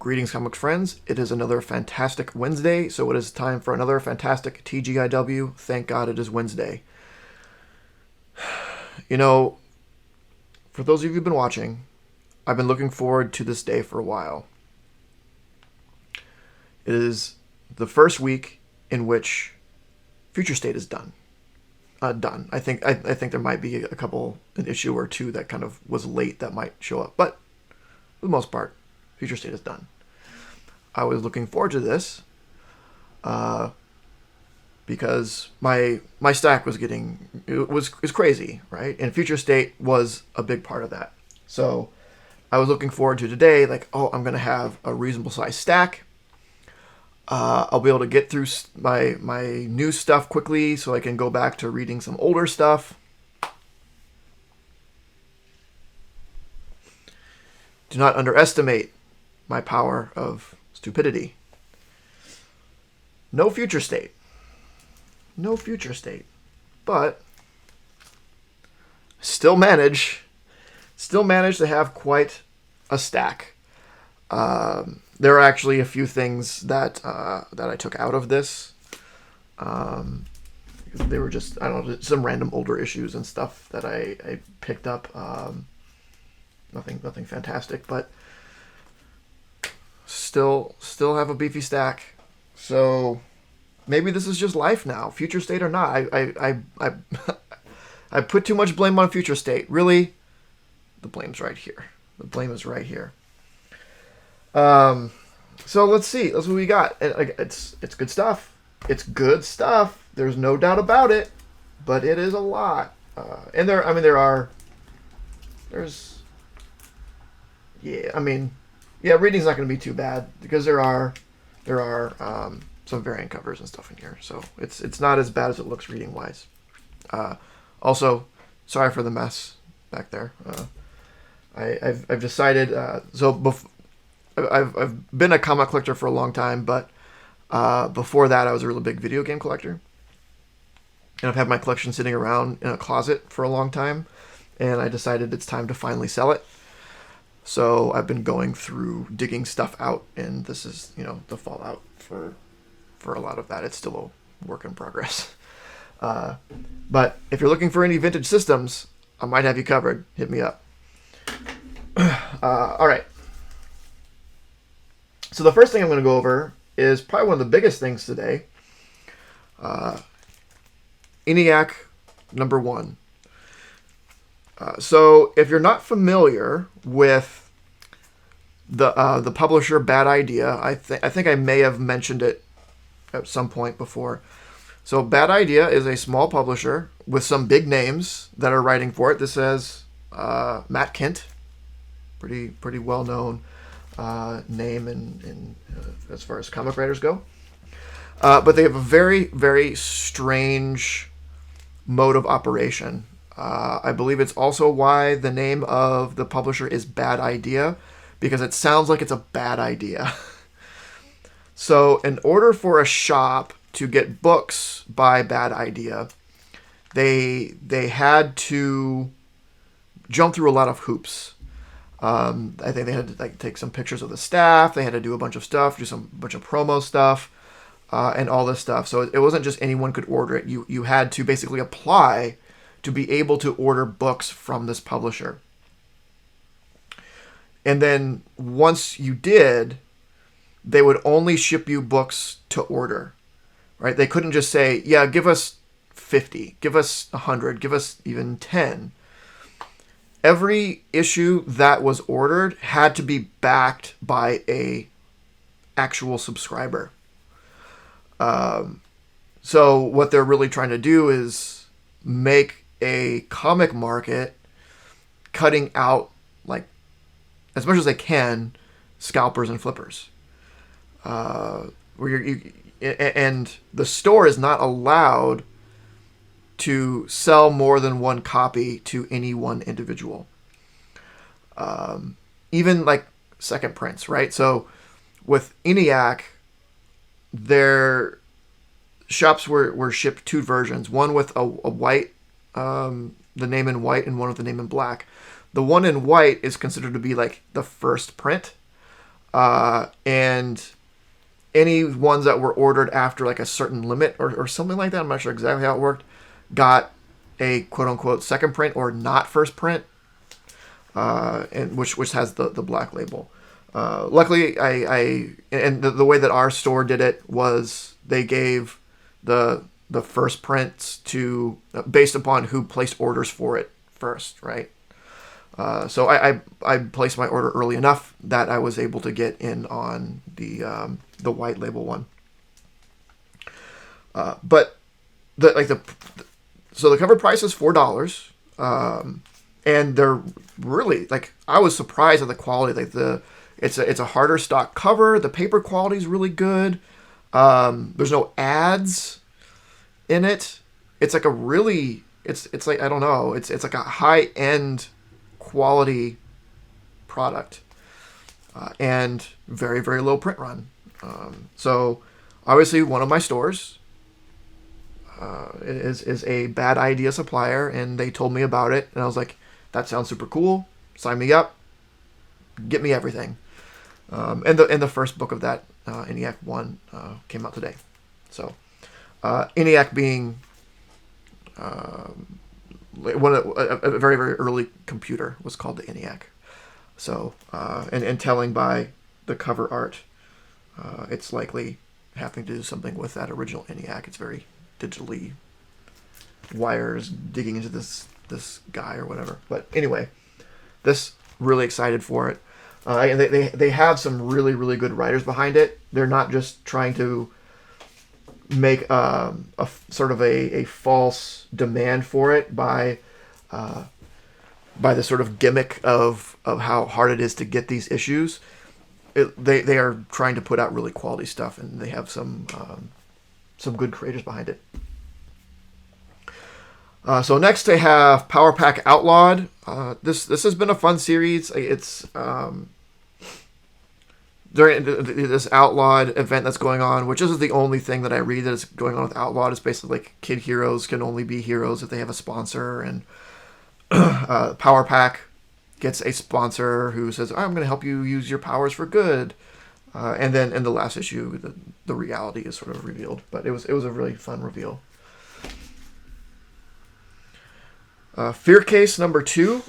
Greetings, comics friends. It is another fantastic Wednesday, so it is time for another fantastic TGIW. Thank God it is Wednesday. You know, for those of you who've been watching, I've been looking forward to this day for a while. It is the first week in which Future State is done. I think there might be an issue or two that kind of was late that might show up, but for the most part, Future State is done. I was looking forward to this because my stack was crazy, right? And Future State was a big part of that. So I was looking forward to today, like, oh, I'm going to have a reasonable size stack. I'll be able to get through my new stuff quickly so I can go back to reading some older stuff. Do not underestimate my power of stupidity. No Future State. No Future State. But still manage to have quite a stack. There are actually a few things that I took out of this. They were just, I don't know, some random older issues and stuff that I picked up. Nothing fantastic, but still have a beefy stack. So maybe this is just life now, Future State or not. I put too much blame on Future State. Really, the blame's right here. The blame is right here. So let's see. That's what we got. It's good stuff. It's good stuff. There's no doubt about it. But it is a lot. Reading's not going to be too bad because there are some variant covers and stuff in here. So it's not as bad as it looks reading wise. Also, sorry for the mess back there. I've decided I've been a comic collector for a long time, but before that I was a really big video game collector. And I've had my collection sitting around in a closet for a long time, and I decided it's time to finally sell it. So I've been going through digging stuff out, and this is, the fallout for a lot of that. It's still a work in progress. But if you're looking for any vintage systems, I might have you covered. Hit me up. All right. So the first thing I'm going to go over is probably one of the biggest things today. ENIAC number 1. So if you're not familiar with the publisher Bad Idea, I think I may have mentioned it at some point before. So Bad Idea is a small publisher with some big names that are writing for it. This has Matt Kint, pretty well known name in as far as comic writers go. But they have a very, very strange mode of operation. I believe it's also why the name of the publisher is Bad Idea, because it sounds like it's a bad idea. So in order for a shop to get books by Bad Idea, they had to jump through a lot of hoops. I think they had to take some pictures of the staff. They had to do a bunch of stuff, do some bunch of promo stuff, and all this stuff. So it wasn't just anyone could order it. You had to basically apply to be able to order books from this publisher. And then once you did, they would only ship you books to order, right? They couldn't just say, yeah, give us 50, give us 100, give us even 10. Every issue that was ordered had to be backed by a actual subscriber. So what they're really trying to do is make a comic market, cutting out, as much as they can, scalpers and flippers. And the store is not allowed to sell more than one copy to any one individual. Even second prints, right? So with ENIAC, their shops were shipped 2 versions. One with a white, the name in white, and one with the name in black. The one in white is considered to be the first print. and any ones that were ordered after like a certain limit or something like that, I'm not sure exactly how it worked, got a quote unquote second print or not first print, and which has the black label. Luckily, the way that our store did it was they gave the first prints to based upon who placed orders for it first, right? So I placed my order early enough that I was able to get in on the white label one. But so the cover price is $4, and they're really like, I was surprised at the quality. Like it's a harder stock cover. The paper quality is really good. There's no ads in it. It's like a really it's like, I don't know. It's like a high end quality product, and very, very low print run. So obviously one of my stores is a Bad Idea supplier, and they told me about it, and I was like, that sounds super cool. Sign me up. Get me everything. And the first book of that, ENIAC 1, came out today. So ENIAC being a very, very early computer was called the ENIAC. So and telling by the cover art, it's likely having to do something with that original ENIAC. It's very digitally wires digging into this guy or whatever. But anyway, this really excited for it. And they have some really, really good writers behind it. They're not just trying to make a sort of a false demand for it by the sort of gimmick of how hard it is to get these issues. They are trying to put out really quality stuff, and they have some good creators behind it. So next they have Power Pack Outlawed. This has been a fun series. It's during this Outlawed event that's going on, which is the only thing that I read that is going on with Outlawed. It's basically like kid heroes can only be heroes if they have a sponsor, and Power Pack gets a sponsor who says, I'm going to help you use your powers for good. And then in the last issue, the reality is sort of revealed. But it was a really fun reveal. Fear Case number 2.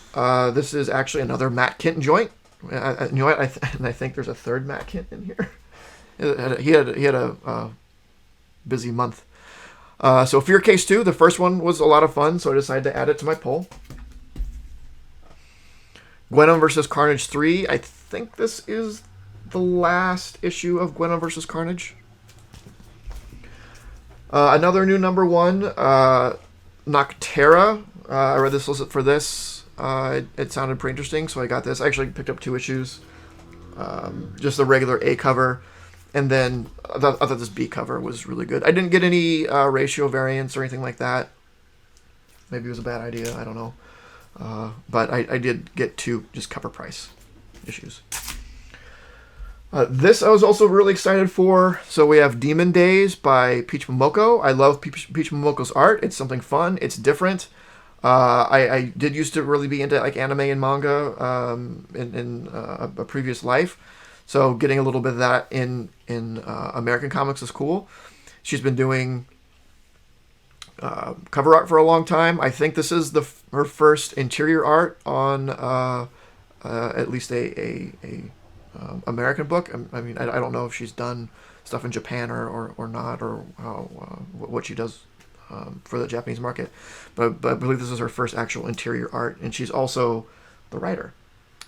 This is actually another Matt Kindt joint. You know what? I think there's a third Matt Kindt in here. He had a busy month. So Fear Case 2, the first one was a lot of fun, so I decided to add it to my poll. Gwenom vs. Carnage 3. I think this is the last issue of Gwenom vs. Carnage. Another new number 1, Noctera. I read this list for this. It sounded pretty interesting, so I got this. I actually picked up 2 issues. Just the regular A cover. And then I thought this B cover was really good. I didn't get any ratio variants or anything like that. Maybe it was a bad idea. I don't know. But I did get 2 just cover price issues. This I was also really excited for. So we have Demon Days by Peach Momoko. I love Peach Momoko's art. It's something fun. It's different. I did used to really be into like anime and manga in a previous life. So getting a little bit of that in American comics is cool. She's been doing cover art for a long time. I think this is her first interior art on at least a American book. I mean, I don't know if she's done stuff in Japan or not, or how what she does for the Japanese market, but I believe this is her first actual interior art, and she's also the writer.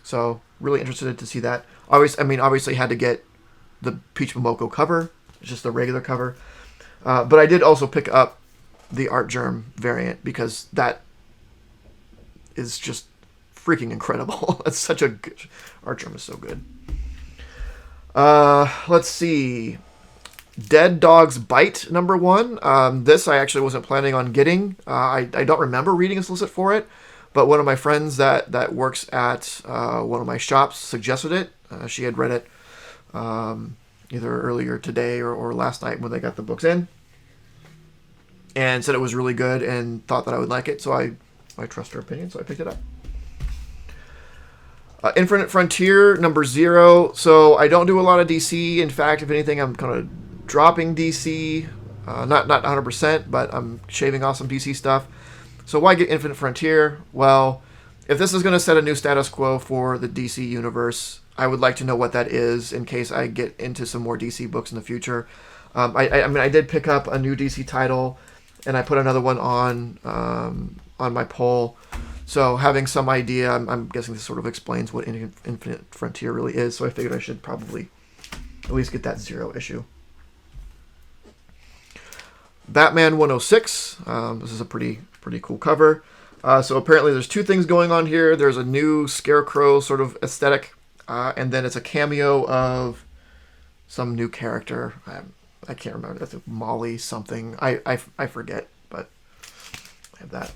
So really interested to see that. Obviously had to get the Peach Momoko cover. It's just the regular cover. But I did also pick up the Art Germ variant because that is just freaking incredible. It's such a good... Art Germ is so good. Let's see. Dead Dog's Bite number 1. This I actually wasn't planning on getting. I don't remember reading a solicit for it. But one of my friends that works at one of my shops suggested it. She had read it either earlier today or last night when they got the books in, and said it was really good and thought that I would like it. So I trust her opinion, so I picked it up. Infinite Frontier #0. So I don't do a lot of DC. In fact, if anything, I'm kind of dropping DC. Not 100%, but I'm shaving off some DC stuff. So why get Infinite Frontier? Well, if this is going to set a new status quo for the DC universe, I would like to know what that is in case I get into some more DC books in the future. I mean, I did pick up a new DC title, and I put another one on my poll. So having some idea, I'm guessing this sort of explains what Infinite Frontier really is. So I figured I should probably at least get that 0 issue. Batman 106. This is a pretty cool cover. So apparently there's 2 things going on here. There's a new Scarecrow sort of aesthetic, and then it's a cameo of some new character. I can't remember. That's Molly something. I forget, but I have that.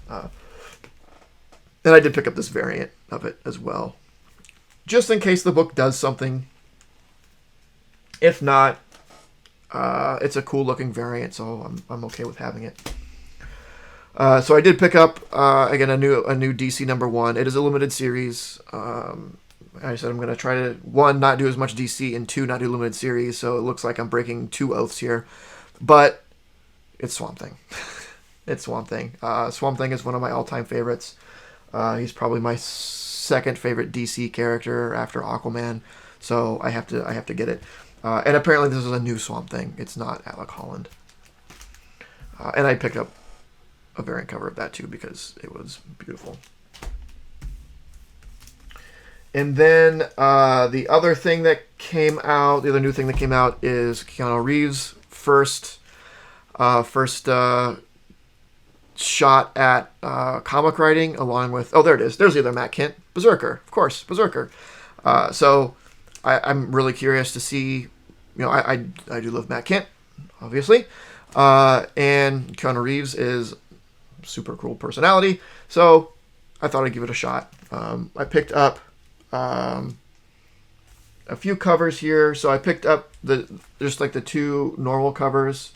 And I did pick up this variant of it as well, just in case the book does something. If not, it's a cool looking variant, so I'm okay with having it. So I did pick up again a new DC #1. It is a limited series. I said I'm going to try to 1, not do as much DC, and 2, not do limited series. So it looks like I'm breaking 2 oaths here, but it's Swamp Thing. It's Swamp Thing. Swamp Thing is one of my all-time favorites. He's probably my second favorite DC character after Aquaman. So I have to get it. And apparently this is a new Swamp Thing. It's not Alec Holland. And I picked up a variant cover of that too because it was beautiful. And then the other thing that came out, the other new thing that came out is Keanu Reeves' first shot at comic writing, along with, oh, there it is. There's the other Matt Kent, Berserker, of course, Berserker. So I'm really curious to see. You know, I do love Matt Kent, obviously, and Keanu Reeves is super cool personality. So I thought I'd give it a shot. I picked up a few covers here. So I picked up just like the 2 normal covers,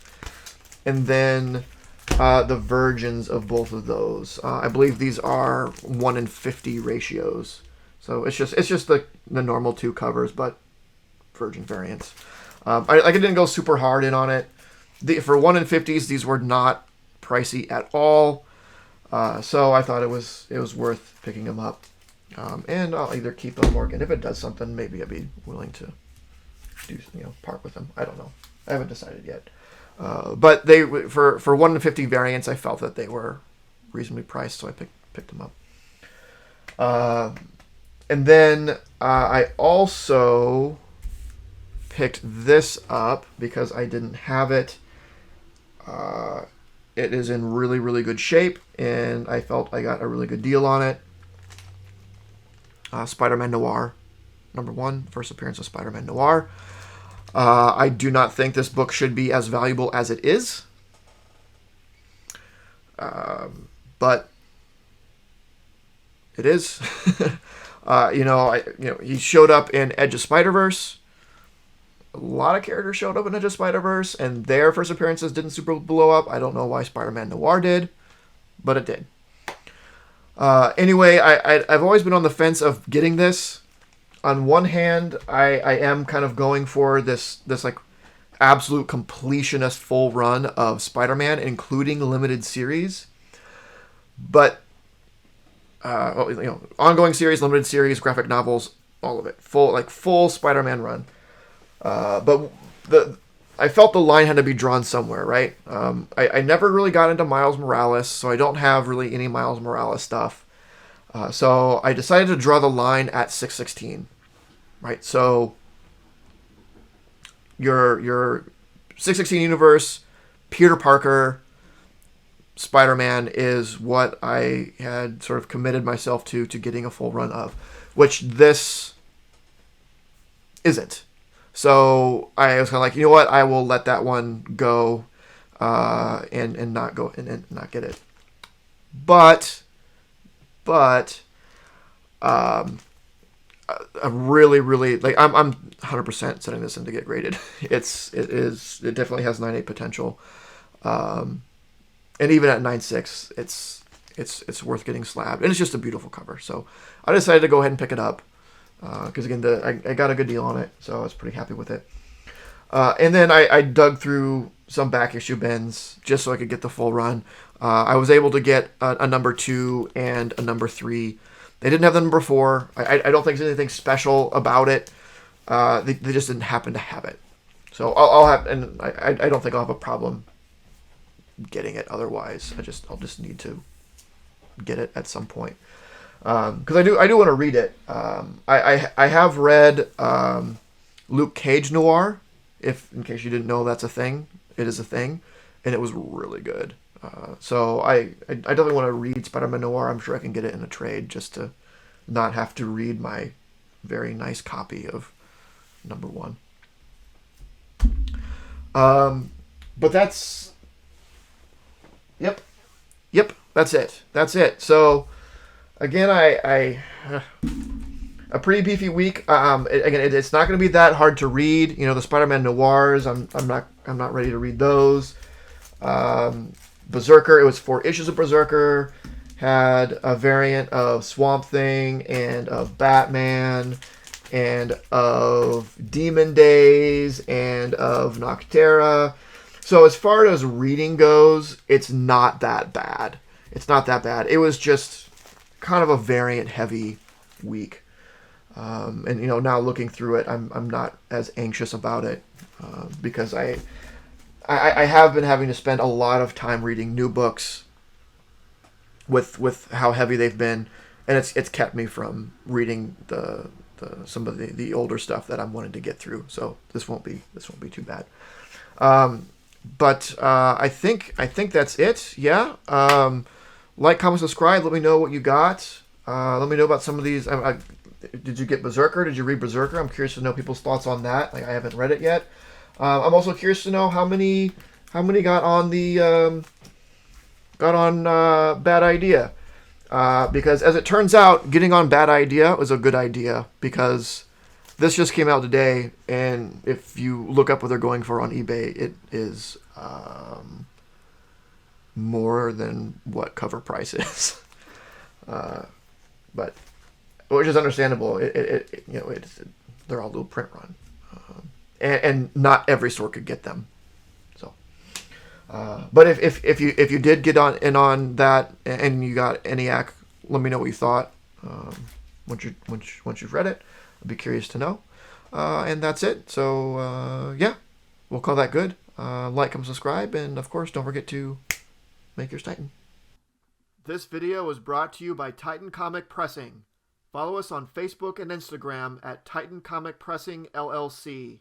and then the versions of both of those. I believe these are 1:50 ratios. So it's just the normal 2 covers, but virgin variants. I didn't go super hard in on it. For 1:50s, these were not pricey at all. So I thought it was worth picking them up. And I'll either keep them or, again, if it does something, maybe I'd be willing to part with them. I don't know. I haven't decided yet. But they for 1:50 variants, I felt that they were reasonably priced, so I picked them up. And then I also picked this up because I didn't have it. It is in really, really good shape, and I felt I got a really good deal on it. Spiderman Noir, #1, first appearance of Spiderman Noir. I do not think this book should be as valuable as it is. But it is. He showed up in Edge of Spider-Verse. A lot of characters showed up in Edge of Spider-Verse, and their first appearances didn't super blow up. I don't know why Spider-Man Noir did, but it did. Anyway, I've always been on the fence of getting this. On one hand, I am kind of going for this like absolute completionist full run of Spider-Man, including limited series. But ongoing series, limited series, graphic novels, all of it, full Spider-Man run. But I felt the line had to be drawn somewhere, right? I never really got into Miles Morales, so I don't have really any Miles Morales stuff. So I decided to draw the line at 616, right? So your 616 universe, Peter Parker, Spider-Man is what I had sort of committed myself to getting a full run of, which this isn't. So I was kind of like, you know what, I will let that one go, and not go and not get it. But I really, really like. I'm 100% setting this in to get graded. It definitely has 9.8 potential, and even at 9.6, it's worth getting slabbed, and it's just a beautiful cover. So I decided to go ahead and pick it up. because again, I got a good deal on it, so I was pretty happy with it. And then I dug through some back issue bins just so I could get the full run. I was able to get a number 2 and a number 3. They didn't have the number 4. I don't think there's anything special about it. They just didn't happen to have it. So I'll have, and I don't think I'll have a problem getting it otherwise. I'll just need to get it at some point. Because I do want to read it. I have read Luke Cage Noir. If in case you didn't know that's a thing, it is a thing, and it was really good. So I definitely want to read Spiderman Noir. I'm sure I can get it in a trade just to not have to read my very nice copy of number 1. But that's yep, that's it. So again, a pretty beefy week. It's not going to be that hard to read. You know, the Spider-Man Noirs. I'm not ready to read those. Berserker. It was 4 issues of Berserker. Had a variant of Swamp Thing and of Batman and of Demon Days and of Noctera. So as far as reading goes, it's not that bad. It was just kind of a variant heavy week. And you know, now looking through it, I'm not as anxious about it because I have been having to spend a lot of time reading new books with how heavy they've been, and it's kept me from reading some of the older stuff that I'm wanting to get through. So this won't be too bad. But I think that's it. Yeah. Like, comment, subscribe. Let me know what you got. Let me know about some of these. Did you get Berserker? Did you read Berserker? I'm curious to know people's thoughts on that. Like, I haven't read it yet. I'm also curious to know how many got on Bad Idea. Because as it turns out, getting on Bad Idea was a good idea because this just came out today, and if you look up what they're going for on eBay, it is more than what cover price is. But which is understandable. They're all little print run, and not every store could get them. So, but if you did get on that and you got ENIAC, let me know what you thought. Once you've read it, I'd be curious to know. And that's it. So yeah, we'll call that good. Like, comment, subscribe, and of course, don't forget to make yours Titan. This video was brought to you by Titan Comic Pressing. Follow us on Facebook and Instagram at Titan Comic Pressing LLC.